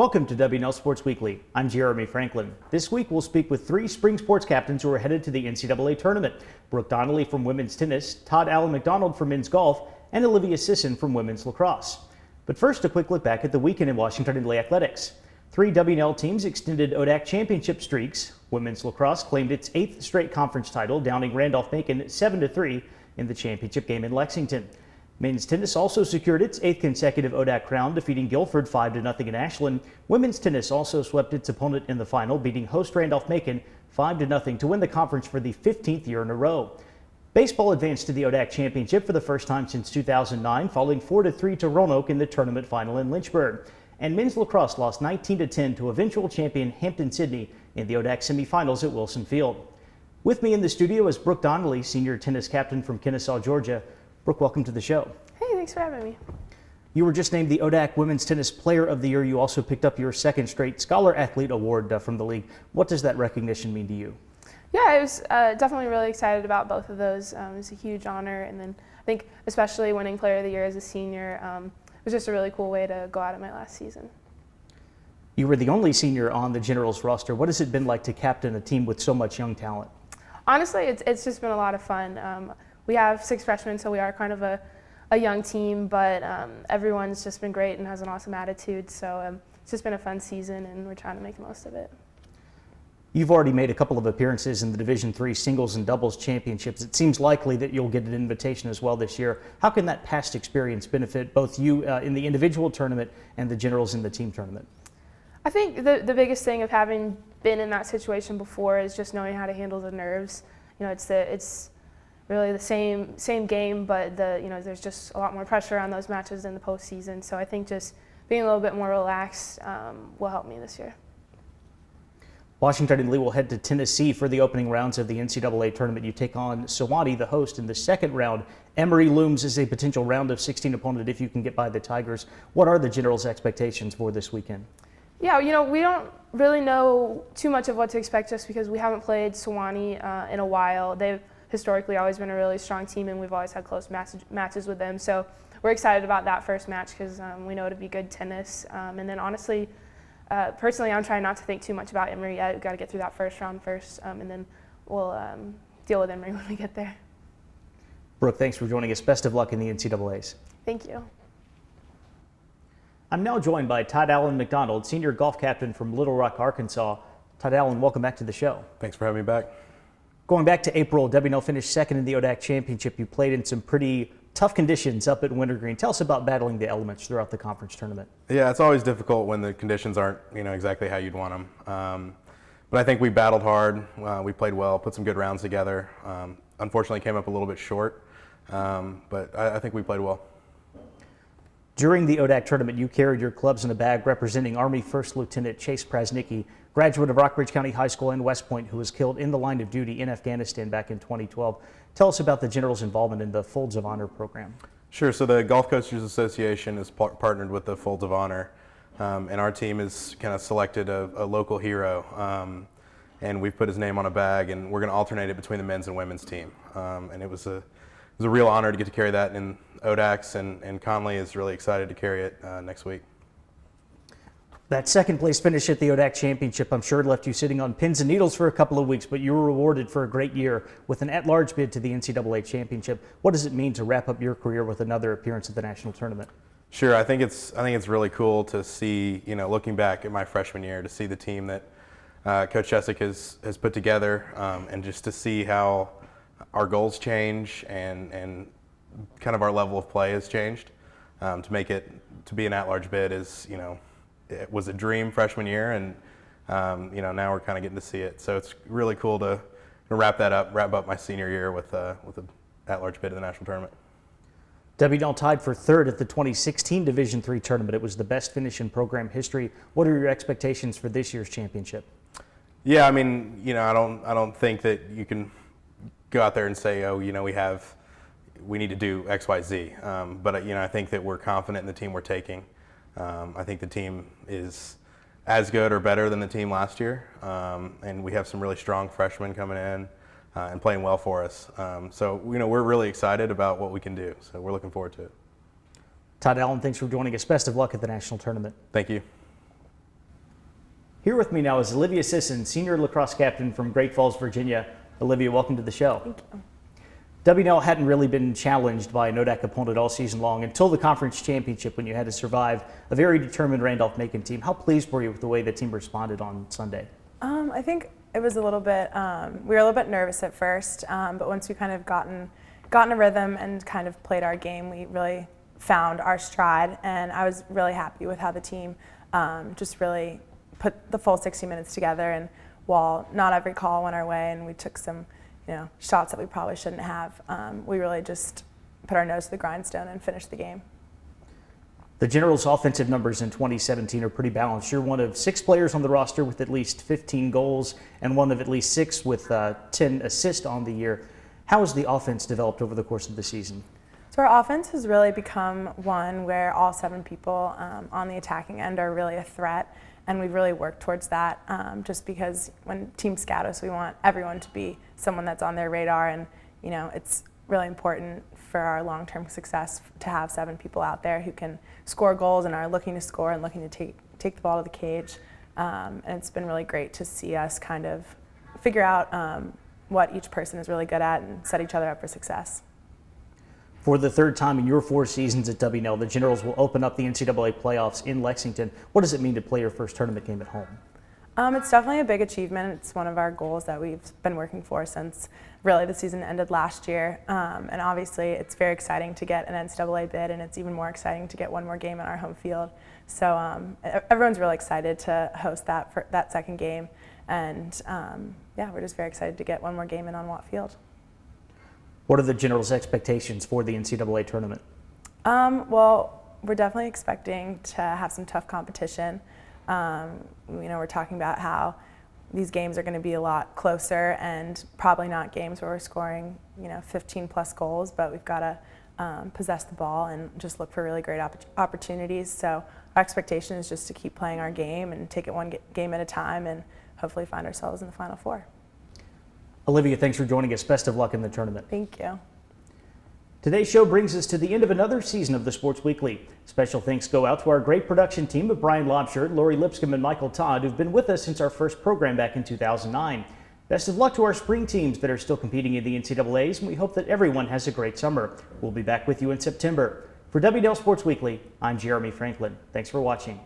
Welcome to W&L Sports Weekly. I'm Jeremy Franklin. This week we'll speak with three spring sports captains who are headed to the NCAA tournament. Brooke Donnelly from women's tennis, Todd McDonald from men's golf, and Olivia Sisson from women's lacrosse. But first, a quick look back at the weekend in Washington and athletics. Three W&L teams extended ODAC championship streaks. Women's lacrosse claimed its 8th straight conference title, downing Randolph-Macon 7-3 in the championship game in Lexington. Men's tennis also secured its 8th consecutive ODAC crown, defeating Guilford 5-0 in Ashland. Women's tennis also swept its opponent in the final, beating host Randolph-Macon 5-0 to win the conference for the 15th year in a row. Baseball advanced to the ODAC championship for the first time since 2009, falling 4-3 to Roanoke in the tournament final in Lynchburg. And men's lacrosse lost 19-10 to eventual champion Hampton-Sydney in the ODAC semifinals at Wilson Field. With me in the studio is Brooke Donnelly, senior tennis captain from Kennesaw, Georgia. Brooke, welcome to the show. Hey, thanks for having me. You were just named the ODAC Women's Tennis Player of the Year. You also picked up your 2nd straight Scholar Athlete Award from the league. What does that recognition mean to you? Yeah, I was definitely really excited about both of those. It was a huge honor, and then I think especially winning Player of the Year as a senior was just a really cool way to go out of my last season. You were the only senior on the Generals roster. What has it been like to captain a team with so much young talent? Honestly, it's just been a lot of fun. We have 6 freshmen, so we are kind of a young team, but everyone's just been great and has an awesome attitude. So it's just been a fun season, and we're trying to make the most of it. You've already made a couple of appearances in the Division III singles and doubles championships. It seems likely that you'll get an invitation as well this year. How can that past experience benefit both you in the individual tournament and the Generals in the team tournament? I think the biggest thing of having been in that situation before is just knowing how to handle the nerves. You know, it's really the same game, but there's just a lot more pressure on those matches in the postseason. So I think just being a little bit more relaxed will help me this year. Washington and Lee will head to Tennessee for the opening rounds of the NCAA tournament. You take on Sewanee, the host, in the 2nd round. Emory looms as a potential round of 16 opponent if you can get by the Tigers. What are the Generals' expectations for this weekend? Yeah, we don't really know too much of what to expect just because we haven't played Sewanee in a while. They've historically always been a really strong team, and we've always had close matches with them. So we're excited about that first match because we know it'll be good tennis. And then honestly, personally, I'm trying not to think too much about Emory yet. We've got to get through that first round first, and then we'll deal with Emory when we get there. Brooke, thanks for joining us. Best of luck in the NCAAs. Thank you. I'm now joined by Todd McDonald, senior golf captain from Little Rock, Arkansas. Todd, welcome back to the show. Thanks for having me back. Going back to April, W&L finished 2nd in the ODAC championship. You played in some pretty tough conditions up at Wintergreen. Tell us about battling the elements throughout the conference tournament. Yeah, it's always difficult when the conditions aren't, exactly how you'd want them. But I think we battled hard. We played well, put some good rounds together. Unfortunately, came up a little bit short, but I think we played well. During the ODAC tournament, you carried your clubs in a bag representing Army First Lieutenant Chase Prasnicki, graduate of Rockbridge County High School in West Point, who was killed in the line of duty in Afghanistan back in 2012. Tell us about the General's involvement in the Folds of Honor program. Sure. So the Golf Coasters Association is partnered with the Folds of Honor, and our team has kind of selected a local hero, and we've put his name on a bag, and we're going to alternate it between the men's and women's team. And it was a real honor to get to carry that in ODACs, and Conley is really excited to carry it next week. That 2nd place finish at the ODAC championship, I'm sure, left you sitting on pins and needles for a couple of weeks, but you were rewarded for a great year with an at-large bid to the NCAA championship. What does it mean to wrap up your career with another appearance at the national tournament? Sure, I think it's really cool to see, looking back at my freshman year, to see the team that Coach Chesick has put together, and just to see how our goals change and kind of our level of play has changed. To be an at-large bid is, it was a dream freshman year, and now we're kind of getting to see it. So it's really cool to wrap up my senior year with an at-large bid in the national tournament. W&L tied for 3rd at the 2016 Division III tournament. It was the best finish in program history. What are your expectations for this year's championship? Yeah, I mean, I don't think that you can go out there and say, oh, we need to do X, Y, Z. But I think that we're confident in the team we're taking. I think the team is as good or better than the team last year, and we have some really strong freshmen coming in and playing well for us. So we're really excited about what we can do. So we're looking forward to it. Todd, thanks for joining us. Best of luck at the national tournament. Thank you. Here with me now is Olivia Sisson, senior lacrosse captain from Great Falls, Virginia. Olivia, welcome to the show. Thank you. W&L hadn't really been challenged by a NODAC opponent all season long until the conference championship when you had to survive a very determined Randolph-Macon team. How pleased were you with the way the team responded on Sunday? I think it was a little bit, we were a little bit nervous at first, but once we kind of gotten a rhythm and kind of played our game, we really found our stride, and I was really happy with how the team just really put the full 60 minutes together. And while not every call went our way and we took some shots that we probably shouldn't have, we really just put our nose to the grindstone and finished the game. The Generals' offensive numbers in 2017 are pretty balanced. You're one of 6 players on the roster with at least 15 goals and one of at least 6 with 10 assists on the year. How has the offense developed over the course of the season? So our offense has really become one where all 7 people on the attacking end are really a threat, and we've really worked towards that just because when teams scout us, we want everyone to be someone that's on their radar, and it's really important for our long-term success to have 7 people out there who can score goals and are looking to score and looking to take the ball to the cage. And it's been really great to see us kind of figure out what each person is really good at and set each other up for success. For the 3rd time in your 4 seasons at W&L, the Generals will open up the NCAA playoffs in Lexington. What does it mean to play your first tournament game at home? It's definitely a big achievement. It's one of our goals that we've been working for since really the season ended last year. And obviously it's very exciting to get an NCAA bid, and it's even more exciting to get one more game on our home field. So everyone's really excited to host that for that 2nd game. And yeah, we're just very excited to get one more game in on Watt Field. What are the Generals' expectations for the NCAA tournament? Well, we're definitely expecting to have some tough competition. We're talking about how these games are going to be a lot closer and probably not games where we're scoring 15 plus goals, but we've got to possess the ball and just look for really great opportunities. So our expectation is just to keep playing our game and take it one game at a time and hopefully find ourselves in the Final Four. Olivia, thanks for joining us. Best of luck in the tournament. Thank you. Today's show brings us to the end of another season of the Sports Weekly. Special thanks go out to our great production team of Brian Lobshirt, Lori Lipscomb, and Michael Todd, who've been with us since our first program back in 2009. Best of luck to our spring teams that are still competing in the NCAAs, and we hope that everyone has a great summer. We'll be back with you in September. For W&L Sports Weekly, I'm Jeremy Franklin. Thanks for watching.